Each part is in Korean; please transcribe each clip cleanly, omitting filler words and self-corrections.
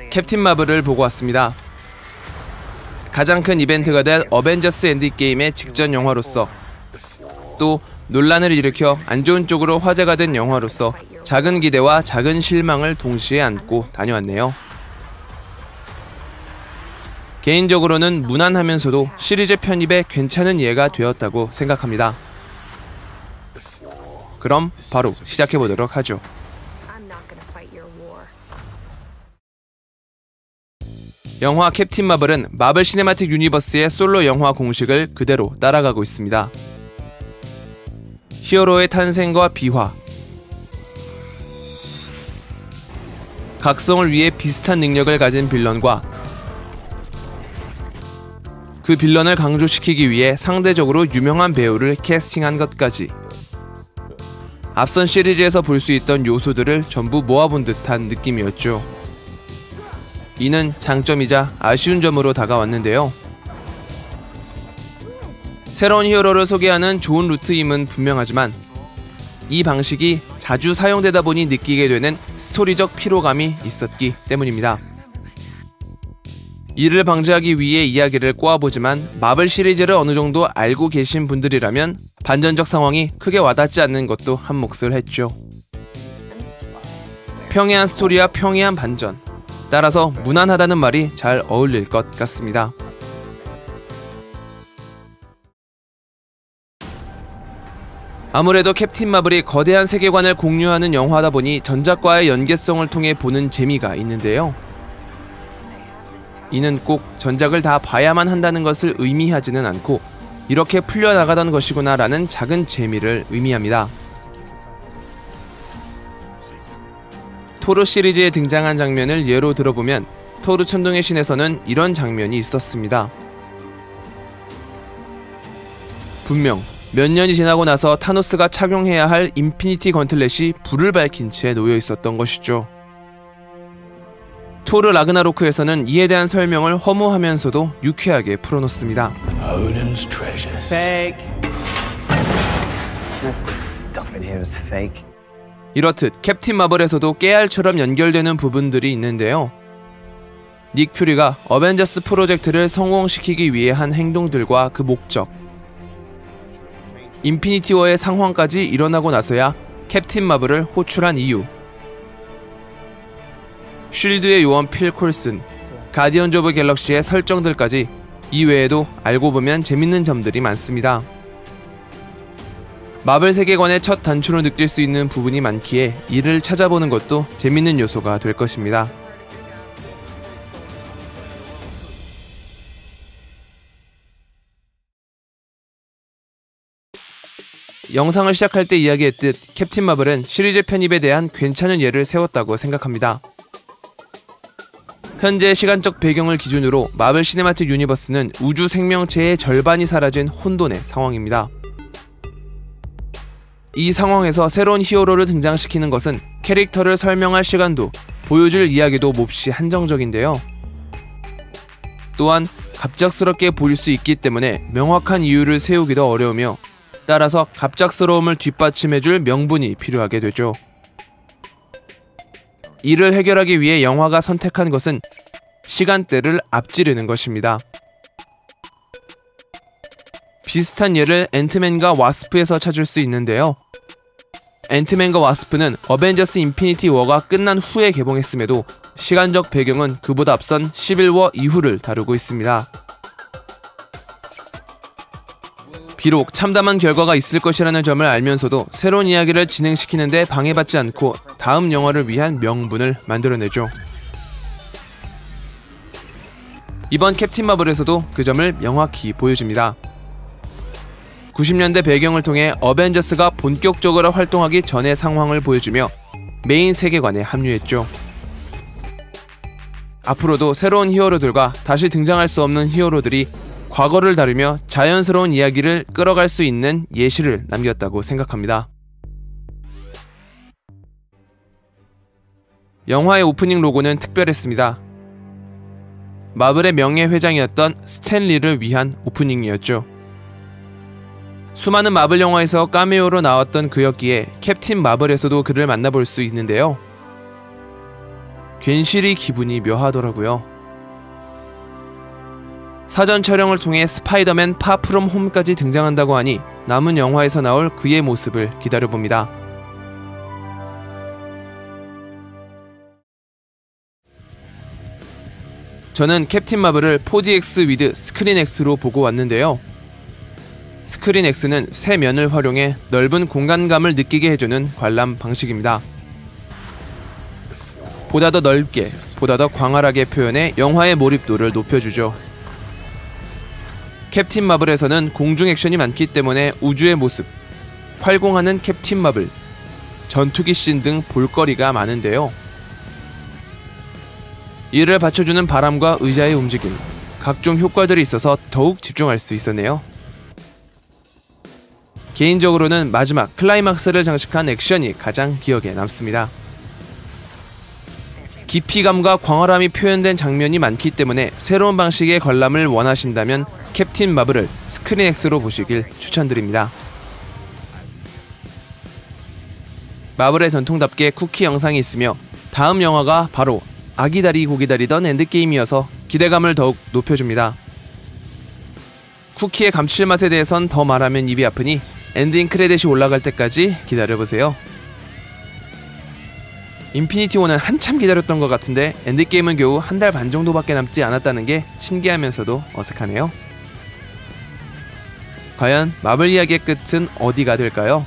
캡틴 마블을 보고 왔습니다. 가장 큰 이벤트가 될 어벤져스 엔드게임의 직전 영화로서, 또 논란을 일으켜 안 좋은 쪽으로 화제가 된 영화로서 작은 기대와 작은 실망을 동시에 안고 다녀왔네요. 개인적으로는 무난하면서도 시리즈 편입에 괜찮은 예가 되었다고 생각합니다. 그럼 바로 시작해보도록 하죠. 영화 캡틴 마블은 마블 시네마틱 유니버스의 솔로 영화 공식을 그대로 따라가고 있습니다. 히어로의 탄생과 비화, 각성을 위해 비슷한 능력을 가진 빌런과 그 빌런을 강조시키기 위해 상대적으로 유명한 배우를 캐스팅한 것까지, 앞선 시리즈에서 볼 수 있던 요소들을 전부 모아본 듯한 느낌이었죠. 이는 장점이자 아쉬운 점으로 다가왔는데요. 새로운 히어로를 소개하는 좋은 루트임은 분명하지만 이 방식이 자주 사용되다 보니 느끼게 되는 스토리적 피로감이 있었기 때문입니다. 이를 방지하기 위해 이야기를 꼬아보지만 마블 시리즈를 어느 정도 알고 계신 분들이라면 반전적 상황이 크게 와닿지 않는 것도 한 몫을 했죠. 평이한 스토리와 평이한 반전, 따라서 무난하다는 말이 잘 어울릴 것 같습니다. 아무래도 캡틴 마블이 거대한 세계관을 공유하는 영화다 보니 전작과의 연계성을 통해 보는 재미가 있는데요. 이는 꼭 전작을 다 봐야만 한다는 것을 의미하지는 않고 이렇게 풀려나가던 것이구나 라는 작은 재미를 의미합니다. 토르 시리즈에 등장한 장면을 예로 들어보면 토르 천둥의 신에서는 이런 장면이 있었습니다. 분명 몇 년이 지나고 나서 타노스가 착용해야 할 인피니티 건틀렛이 불을 밝힌 채 놓여 있었던 것이죠. 토르 라그나로크에서는 이에 대한 설명을 허무하면서도 유쾌하게 풀어놓습니다. Odin's treasures. Fake. Most of the stuff in here is fake. 이렇듯 캡틴 마블에서도 깨알처럼 연결되는 부분들이 있는데요. 닉 퓨리가 어벤져스 프로젝트를 성공시키기 위해 한 행동들과 그 목적, 인피니티 워의 상황까지 일어나고 나서야 캡틴 마블을 호출한 이유, 쉴드의 요원 필 콜슨, 가디언즈 오브 갤럭시의 설정들까지 이외에도 알고 보면 재밌는 점들이 많습니다. 마블 세계관의 첫 단추로 느낄 수 있는 부분이 많기에 이를 찾아보는 것도 재밌는 요소가 될 것입니다. 영상을 시작할 때 이야기했듯 캡틴 마블은 시리즈 편입에 대한 괜찮은 예를 세웠다고 생각합니다. 현재 시간적 배경을 기준으로 마블 시네마틱 유니버스는 우주 생명체의 절반이 사라진 혼돈의 상황입니다. 이 상황에서 새로운 히어로를 등장시키는 것은 캐릭터를 설명할 시간도 보여줄 이야기도 몹시 한정적인데요. 또한 갑작스럽게 보일 수 있기 때문에 명확한 이유를 세우기도 어려우며 따라서 갑작스러움을 뒷받침해줄 명분이 필요하게 되죠. 이를 해결하기 위해 영화가 선택한 것은 시간대를 앞지르는 것입니다. 비슷한 예를 앤트맨과 와스프에서 찾을 수 있는데요. 앤트맨과 와스프는 어벤져스 인피니티 워가 끝난 후에 개봉했음에도 시간적 배경은 그보다 앞선 시빌워 이후를 다루고 있습니다. 비록 참담한 결과가 있을 것이라는 점을 알면서도 새로운 이야기를 진행시키는데 방해받지 않고 다음 영화를 위한 명분을 만들어내죠. 이번 캡틴 마블에서도 그 점을 명확히 보여줍니다. 90년대 배경을 통해 어벤져스가 본격적으로 활동하기 전의 상황을 보여주며 메인 세계관에 합류했죠. 앞으로도 새로운 히어로들과 다시 등장할 수 없는 히어로들이 과거를 다루며 자연스러운 이야기를 끌어갈 수 있는 예시를 남겼다고 생각합니다. 영화의 오프닝 로고는 특별했습니다. 마블의 명예회장이었던 스탠 리를 위한 오프닝이었죠. 수많은 마블 영화에서 카메오로 나왔던 그였기에 캡틴 마블에서도 그를 만나볼 수 있는데요. 괜시리 기분이 묘하더라고요. 사전 촬영을 통해 스파이더맨 파프롬 홈까지 등장한다고 하니 남은 영화에서 나올 그의 모습을 기다려봅니다. 저는 캡틴 마블을 4DX 위드 스크린 X로 보고 왔는데요. 스크린 X는 세 면을 활용해 넓은 공간감을 느끼게 해주는 관람 방식입니다. 보다 더 넓게, 보다 더 광활하게 표현해 영화의 몰입도를 높여주죠. 캡틴 마블에서는 공중 액션이 많기 때문에 우주의 모습, 활공하는 캡틴 마블, 전투기 씬 등 볼거리가 많은데요. 이를 받쳐주는 바람과 의자의 움직임, 각종 효과들이 있어서 더욱 집중할 수 있었네요. 개인적으로는 마지막 클라이막스를 장식한 액션이 가장 기억에 남습니다. 깊이감과 광활함이 표현된 장면이 많기 때문에 새로운 방식의 관람을 원하신다면 캡틴 마블을 스크린 X로 보시길 추천드립니다. 마블의 전통답게 쿠키 영상이 있으며 다음 영화가 바로 아기다리 고기다리던 엔드게임이어서 기대감을 더욱 높여줍니다. 쿠키의 감칠맛에 대해선 더 말하면 입이 아프니 엔딩 크레딧이 올라갈 때까지 기다려보세요. 인피니티 워는 한참 기다렸던 것 같은데 엔드게임은 겨우 한 달 반 정도밖에 남지 않았다는 게 신기하면서도 어색하네요. 과연 마블 이야기의 끝은 어디가 될까요?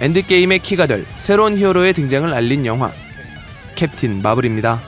엔드게임의 키가 될 새로운 히어로의 등장을 알린 영화 캡틴 마블입니다.